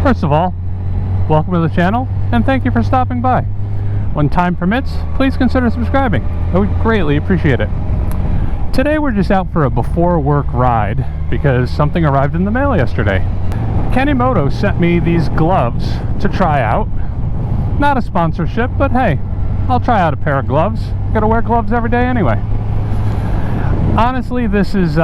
First of all, welcome to the channel and thank you for stopping by. When time permits, please consider subscribing. I would greatly appreciate it. Today we're just out for a before work ride because something arrived in the mail yesterday. Kemimoto sent me these gloves to try out. Not a sponsorship, but hey, I'll try out a pair of gloves. Gotta wear gloves every day anyway. Honestly, this is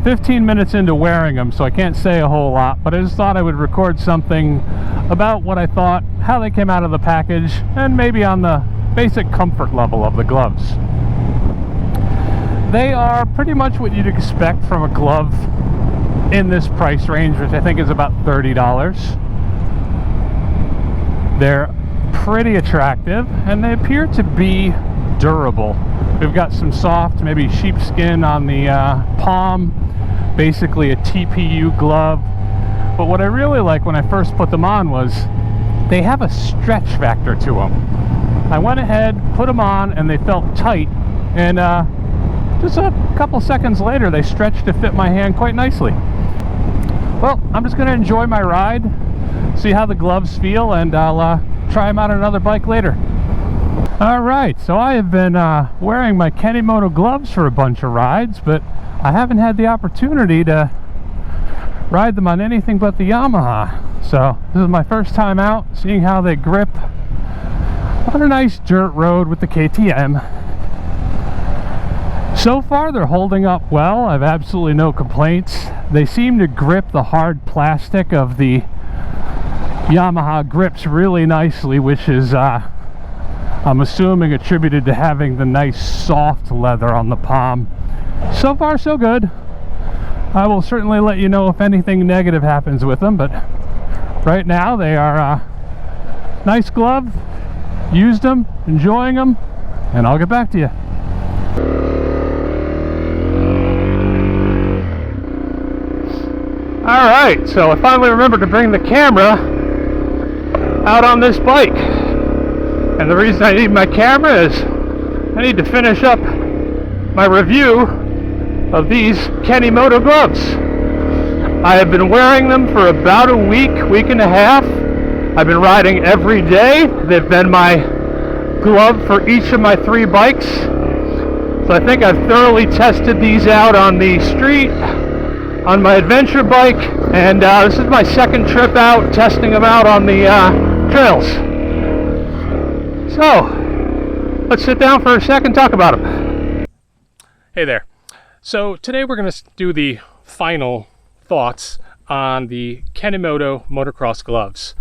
15 minutes into wearing them, so I can't say a whole lot, but I just thought I would record something about what I thought, how they came out of the package, and maybe on the basic comfort level of the gloves. They are pretty much what you'd expect from a glove in this price range, which I think is about $30. They're pretty attractive, and they appear to be durable. We've got some soft, maybe sheepskin on the palm, basically a TPU glove. But what I really like when I first put them on was they have a stretch factor to them. I went ahead, put them on, and they felt tight, and just a couple seconds later they stretched to fit my hand quite nicely. Well, I'm just going to enjoy my ride, see how the gloves feel, and I'll try them out on another bike later. Alright, so I have been wearing my Kemimoto gloves for a bunch of rides, but I haven't had the opportunity to ride them on anything but the Yamaha. So this is my first time out, seeing how they grip on a nice dirt road with the KTM. So far they're holding up well. I have absolutely no complaints. They seem to grip the hard plastic of the Yamaha grips really nicely, which is I'm assuming attributed to having the nice soft leather on the palm. So far so good. I will certainly let you know if anything negative happens with them, but right now they are nice glove. Used them, enjoying them, and I'll get back to you. Alright, so I finally remembered to bring the camera out on this bike. And the reason I need my camera is I need to finish up my review of these Kemimoto gloves. I have been wearing them for about a week and a half. I've been riding every day. They've been my glove for each of my 3 bikes. So I think I've thoroughly tested these out on the street, on my adventure bike, and this is my second trip out testing them out on the trails. So let's sit down for a second and talk about them. Hey there. So today we're going to do the final thoughts on the Kemimoto motocross gloves.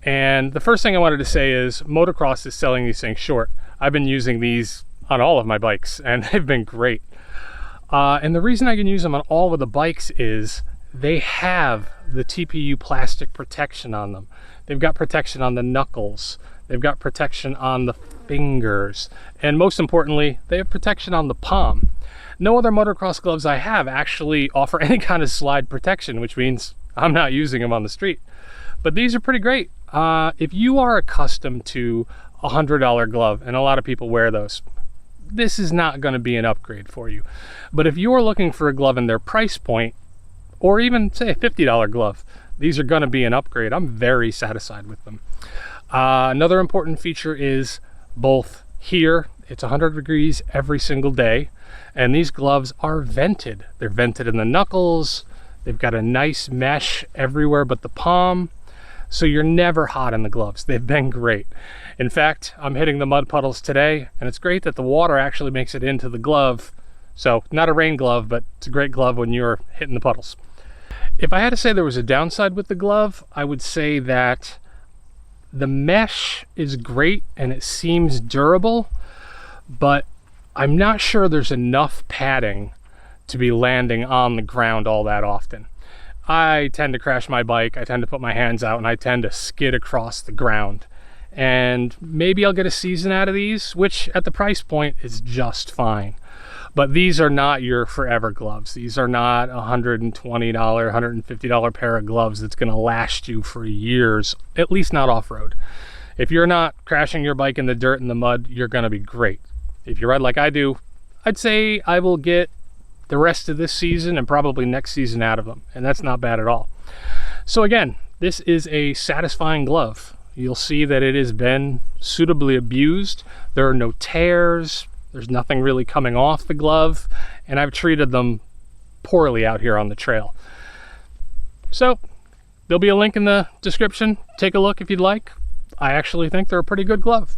And the first thing I wanted to say is motocross is selling these things short. I've been using these on all of my bikes and they've been great. And the reason I can use them on all of the bikes is they have the TPU plastic protection on them. They've got protection on the knuckles. They've got protection on the fingers. And most importantly, they have protection on the palm. No other motocross gloves I have actually offer any kind of slide protection, which means I'm not using them on the street. But these are pretty great. If you are accustomed to a $100 glove, and a lot of people wear those, this is not going to be an upgrade for you. But if you're looking for a glove in their price point, or even say a $50 glove, these are going to be an upgrade. I'm very satisfied with them. Another important feature is both here, it's 100 degrees every single day, and these gloves are vented. They're vented in the knuckles. They've got a nice mesh everywhere but the palm, so you're never hot in the gloves. They've been great. In fact, I'm hitting the mud puddles today, and it's great that the water actually makes it into the glove. So not a rain glove, but it's a great glove when you're hitting the puddles. If I had to say there was a downside with the glove, I would say that the mesh is great and it seems durable, but I'm not sure there's enough padding to be landing on the ground all that often. I tend to crash my bike, I tend to put my hands out, and I tend to skid across the ground. And maybe I'll get a season out of these, which at the price point is just fine. But these are not your forever gloves. These are not $120, $150 pair of gloves that's going to last you for years, at least not off-road. If you're not crashing your bike in the dirt and the mud, you're going to be great. If you ride like I do, I'd say I will get the rest of this season and probably next season out of them, and that's not bad at all. So again, this is a satisfying glove. You'll see that it has been suitably abused. There are no tears, there's nothing really coming off the glove, and I've treated them poorly out here on the trail. So there'll be a link in the description. Take a look if you'd like. I actually think they're a pretty good glove.